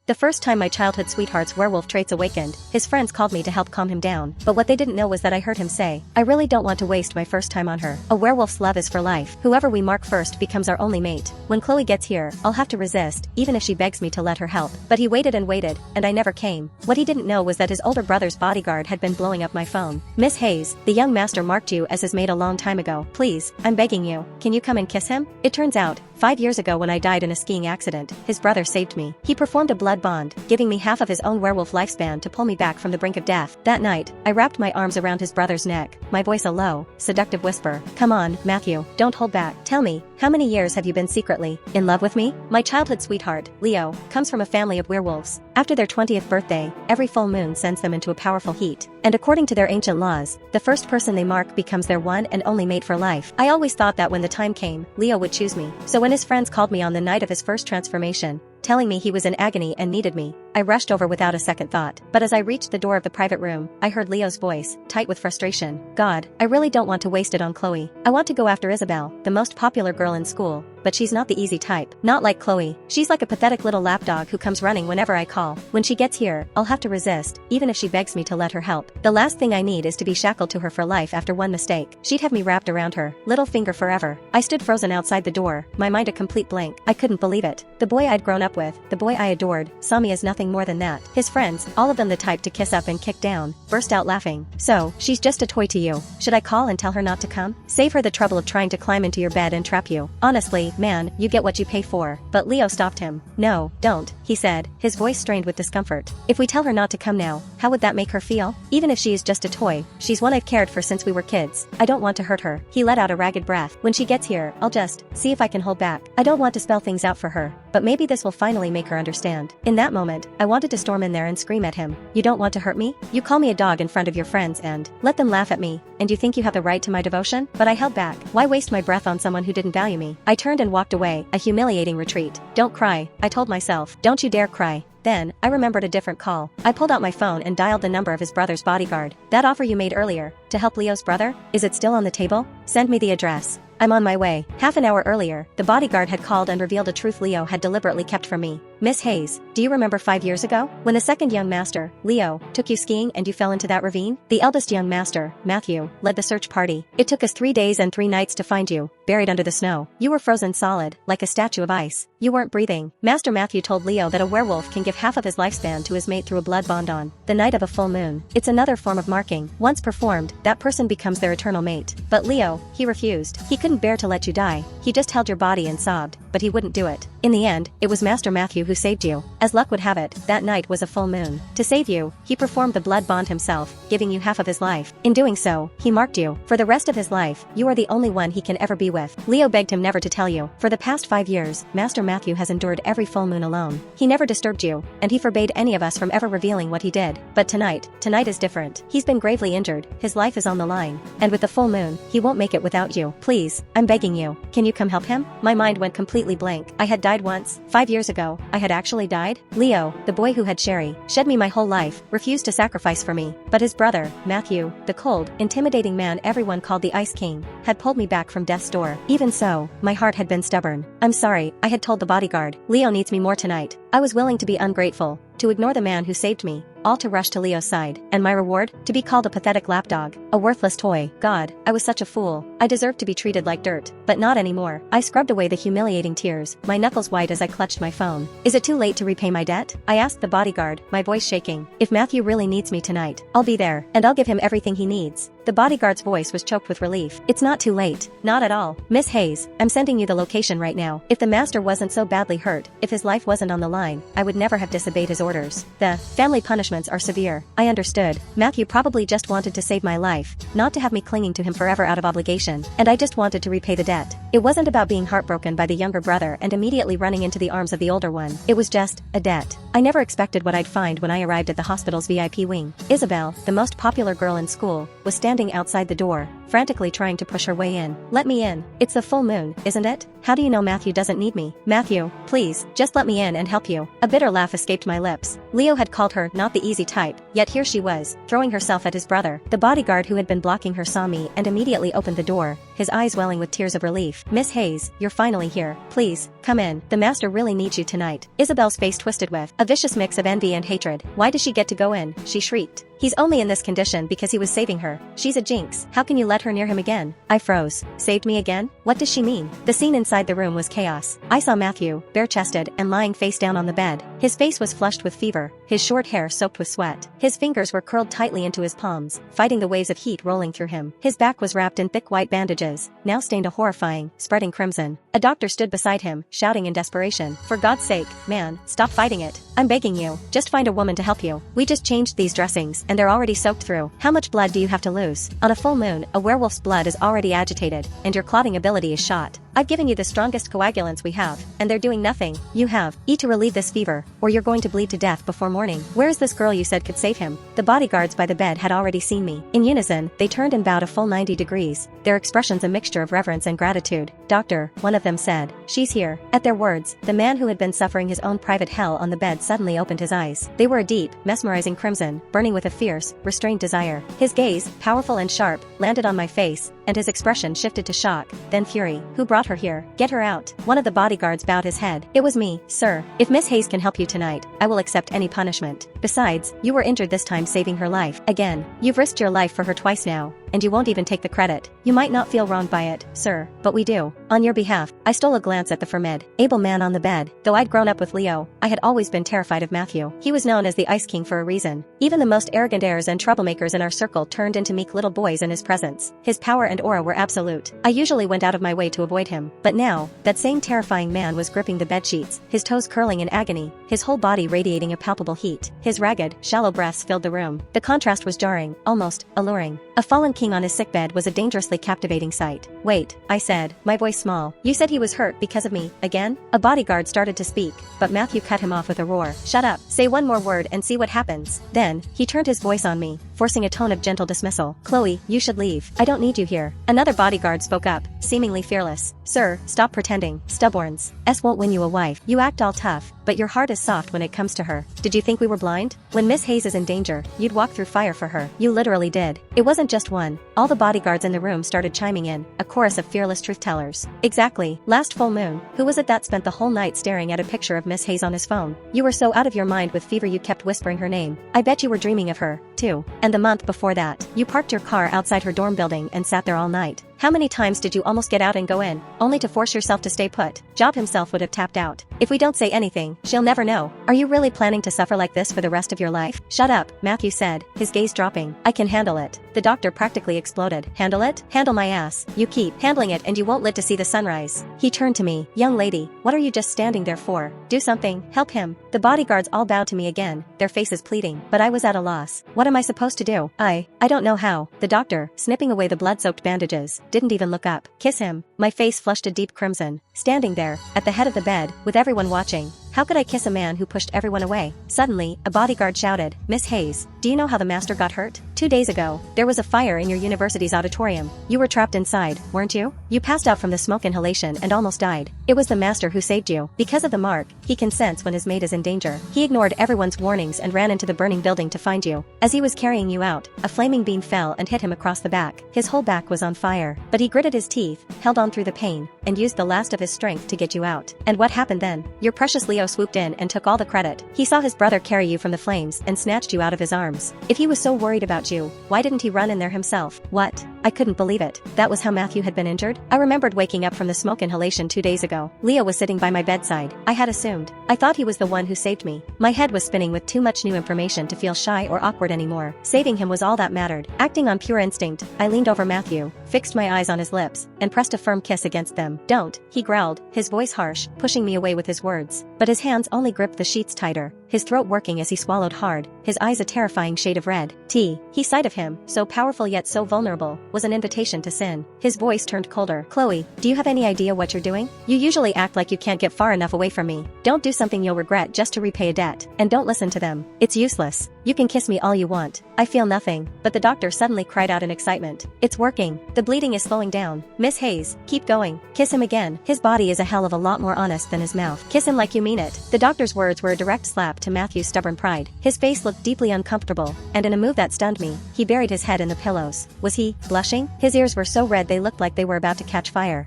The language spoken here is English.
The first time my childhood sweetheart's werewolf traits awakened, his friends called me to help calm him down, but what they didn't know was that I heard him say, "I really don't want to waste my first time on her. A werewolf's love is for life. Whoever we mark first becomes our only mate. When Chloe gets here, I'll have to resist, even if she begs me to let her help." But he waited, and I never came. What he didn't know was that his older brother's bodyguard had been blowing up my phone. "Miss Hayes, the young master marked you as his mate a long time ago. Please, I'm begging you, can you come and kiss him?" It turns out, 5 years ago when I died in a skiing accident, his brother saved me. He performed a blood bond, giving me half of his own werewolf lifespan to pull me back from the brink of death. That night, I wrapped my arms around his brother's neck, my voice a low, seductive whisper. "Come on, Matthew, don't hold back. Tell me, how many years have you been secretly in love with me?" My childhood sweetheart, Leo, comes from a family of werewolves. After their 20th birthday, every full moon sends them into a powerful heat. And according to their ancient laws, the first person they mark becomes their one and only mate for life. I always thought that when the time came, Leo would choose me. So when his friends called me on the night of his first transformation, telling me he was in agony and needed me, I rushed over without a second thought. But as I reached the door of the private room, I heard Leo's voice, tight with frustration. "God, I really don't want to waste it on Chloe. I want to go after Isabel, the most popular girl in school, but she's not the easy type. Not like Chloe. She's like a pathetic little lapdog who comes running whenever I call. When she gets here, I'll have to resist, even if she begs me to let her help. The last thing I need is to be shackled to her for life after one mistake. She'd have me wrapped around her little finger forever." I stood frozen outside the door, my mind a complete blank. I couldn't believe it. The boy I'd grown up with, the boy I adored, saw me as nothing more than that. His friends, all of them the type to kiss up and kick down, burst out laughing. "So, she's just a toy to you. Should I call and tell her not to come? Save her the trouble of trying to climb into your bed and trap you. Honestly, man, you get what you pay for." But Leo stopped him. "No, don't," he said, his voice strained with discomfort. "If we tell her not to come now, how would that make her feel? Even if she is just a toy, she's one I've cared for since we were kids. I don't want to hurt her." He let out a ragged breath. "When she gets here, I'll just see if I can hold back. I don't want to spell things out for her, but maybe this will finally make her understand." In that moment, I wanted to storm in there and scream at him. "You don't want to hurt me? You call me a dog in front of your friends and let them laugh at me, and you think you have the right to my devotion?" But I held back. Why waste my breath on someone who didn't value me? I turned and walked away, a humiliating retreat. "Don't cry," I told myself. "Don't you dare cry." Then, I remembered a different call. I pulled out my phone and dialed the number of his brother's bodyguard. "That offer you made earlier, to help Leo's brother, is it still on the table? Send me the address. I'm on my way." Half an hour earlier, the bodyguard had called and revealed a truth Leo had deliberately kept from me. "Miss Hayes, do you remember 5 years ago? When the second young master, Leo, took you skiing and you fell into that ravine? The eldest young master, Matthew, led the search party. It took us 3 days and 3 nights to find you, buried under the snow. You were frozen solid, like a statue of ice. You weren't breathing." Master Matthew told Leo that a werewolf can give half of his lifespan to his mate through a blood bond on the night of a full moon. It's another form of marking. Once performed, that person becomes their eternal mate. But Leo, he refused. He couldn't bear to let you die. He just held your body and sobbed, but he wouldn't do it. In the end, it was Master Matthew who saved you. As luck would have it, that night was a full moon. To save you, he performed the blood bond himself, giving you half of his life. In doing so, he marked you. For the rest of his life, you are the only one he can ever be with. Leo begged him never to tell you. For the past 5 years, Master Matthew has endured every full moon alone. He never disturbed you, and he forbade any of us from ever revealing what he did. But tonight is different. He's been gravely injured, his life is on the line, and with the full moon, he won't make it without you. Please, I'm begging you. Can you come help him?" My mind went completely blank. I had died once. 5 years ago, I had actually died? Leo, the boy who had shed me my whole life, refused to sacrifice for me. But his brother, Matthew, the cold, intimidating man everyone called the Ice King, had pulled me back from death's door. Even so, my heart had been stubborn. "I'm sorry," I had told the bodyguard. "Leo needs me more tonight." I was willing to be ungrateful, to ignore the man who saved me, all to rush to Leo's side. And my reward? To be called a pathetic lapdog, a worthless toy. God, I was such a fool. I deserved to be treated like dirt. But not anymore. I scrubbed away the humiliating tears, my knuckles white as I clutched my phone. "Is it too late to repay my debt?" I asked the bodyguard, my voice shaking. "If Matthew really needs me tonight, I'll be there, and I'll give him everything he needs." The bodyguard's voice was choked with relief. "It's not too late. Not at all. Miss Hayes, I'm sending you the location right now. If the master wasn't so badly hurt, if his life wasn't on the line, I would never have disobeyed his orders. The family punishments are severe." I understood. Matthew probably just wanted to save my life, not to have me clinging to him forever out of obligation, and I just wanted to repay the debt. It wasn't about being heartbroken by the younger brother and immediately running into the arms of the older one. It was just a debt. I never expected what I'd find when I arrived at the hospital's VIP wing. Isabel, the most popular girl in school, was standing outside the door, frantically trying to push her way in. "Let me in. It's a full moon, isn't it? How do you know Matthew doesn't need me? Matthew, please, just let me in and help you." A bitter laugh escaped my lips. Leo had called her not the easy type, yet here she was, throwing herself at his brother. The bodyguard who had been blocking her saw me and immediately opened the door, his eyes welling with tears of relief. Miss Hayes, you're finally here. Please, come in. The master really needs you tonight. Isabel's face twisted with a vicious mix of envy and hatred. Why does she get to go in? She shrieked. He's only in this condition because he was saving her. She's a jinx. How can you let her near him again? I froze. Saved me again? What does she mean? The scene inside the room was chaos. I saw Matthew, bare-chested and lying face down on the bed. His face was flushed with fever, his short hair soaked with sweat. His fingers were curled tightly into his palms, fighting the waves of heat rolling through him. His back was wrapped in thick white bandages, now stained a horrifying, spreading crimson. A doctor stood beside him, shouting in desperation. For God's sake, man, stop fighting it. I'm begging you, just find a woman to help you. We just changed these dressings, and they're already soaked through. How much blood do you have to lose? On a full moon, a werewolf's blood is already agitated, and your clotting ability is shot. I've given you the strongest coagulants we have, and they're doing nothing. You have, eat to relieve this fever, or you're going to bleed to death before morning. Where is this girl you said could save him? The bodyguards by the bed had already seen me. In unison, they turned and bowed a full 90 degrees, their expressions a mixture of reverence and gratitude. Doctor, one of them said. She's here. At their words, the man who had been suffering his own private hell on the bed suddenly opened his eyes. They were a deep, mesmerizing crimson, burning with a fierce, restrained desire. His gaze, powerful and sharp, landed on my face, and his expression shifted to shock, then fury. Who brought her here? Get her out. One of the bodyguards bowed his head. It was me, sir. If Miss Hayes can help you tonight, I will accept any punishment. Besides, you were injured this time saving her life. Again, you've risked your life for her twice now, and you won't even take the credit. You might not feel wronged by it, sir, but we do. On your behalf, I stole a glance at the formidable man on the bed. Though I'd grown up with Leo, I had always been terrified of Matthew. He was known as the Ice King for a reason. Even the most arrogant heirs and troublemakers in our circle turned into meek little boys in his presence. His power and aura were absolute. I usually went out of my way to avoid him, but now, that same terrifying man was gripping the bedsheets, his toes curling in agony, his whole body radiating a palpable heat. His ragged, shallow breaths filled the room. The contrast was jarring, almost alluring. A fallen king on his sickbed was a dangerously captivating sight. Wait, I said, my voice small. You said he was hurt because of me, again? A bodyguard started to speak, but Matthew cut him off with a roar. Shut up, say one more word and see what happens. Then, he turned his voice on me, forcing a tone of gentle dismissal. Chloe, you should leave. I don't need you here. Another bodyguard spoke up, seemingly fearless. Sir, stop pretending. Stubborns. Won't win you a wife. You act all tough, but your heart is soft when it comes to her. Did you think we were blind? When Miss Hayes is in danger, you'd walk through fire for her. You literally did. It wasn't just one. All the bodyguards in the room started chiming in, a chorus of fearless truth-tellers. Exactly. Last full moon, who was it that spent the whole night staring at a picture of Miss Hayes on his phone? You were so out of your mind with fever you kept whispering her name. I bet you were dreaming of her, too. And the month before that, you parked your car outside her dorm building and sat there all night. How many times did you almost get out and go in, only to force yourself to stay put? Job himself would have tapped out. If we don't say anything, she'll never know. Are you really planning to suffer like this for the rest of your life? Shut up, Matthew said, his gaze dropping. I can handle it. The doctor practically exploded. Handle it? Handle my ass. You keep handling it and you won't live to see the sunrise. He turned to me. Young lady, what are you just standing there for? Do something, help him. The bodyguards all bowed to me again, their faces pleading, but I was at a loss. What am I supposed to do? I don't know how. The doctor, snipping away the blood-soaked bandages, didn't even look up. Kiss him. My face flushed a deep crimson. Standing there, at the head of the bed, with everyone watching. How could I kiss a man who pushed everyone away? Suddenly, a bodyguard shouted, Miss Hayes, do you know how the master got hurt? 2 days ago, there was a fire in your university's auditorium. You were trapped inside, weren't you? You passed out from the smoke inhalation and almost died. It was the master who saved you. Because of the mark, he can sense when his mate is in danger. He ignored everyone's warnings and ran into the burning building to find you. As he was carrying you out, a flaming beam fell and hit him across the back. His whole back was on fire, but he gritted his teeth, held on through the pain, and used the last of his strength to get you out. And what happened then? Your precious Leo swooped in and took all the credit. He saw his brother carry you from the flames and snatched you out of his arms. If he was so worried about you, why didn't he run in there himself? What? I couldn't believe it. That was how Matthew had been injured? I remembered waking up from the smoke inhalation 2 days ago. Leo was sitting by my bedside. I had assumed. I thought he was the one who saved me. My head was spinning with too much new information to feel shy or awkward anymore. Saving him was all that mattered. Acting on pure instinct, I leaned over Matthew, fixed my eyes on his lips, and pressed a firm kiss against them. Don't, he growled, his voice harsh, pushing me away with his words. But his hands only gripped the sheets tighter, his throat working as he swallowed hard, his eyes a terrifying shade of red. He sight of him, so powerful yet so vulnerable, was an invitation to sin. His voice turned colder. Chloe, do you have any idea what you're doing? You usually act like you can't get far enough away from me. Don't do something you'll regret just to repay a debt. And don't listen to them. It's useless. You can kiss me all you want. I feel nothing. But the doctor suddenly cried out in excitement. It's working. The bleeding is slowing down. Miss Hayes, keep going. Kiss him again. His body is a hell of a lot more honest than his mouth. Kiss him like you mean it. The doctor's words were a direct slap to Matthew's stubborn pride. His face looked deeply uncomfortable, and in a move that stunned me, he buried his head in the pillows. Was he blushing? His ears were so red they looked like they were about to catch fire.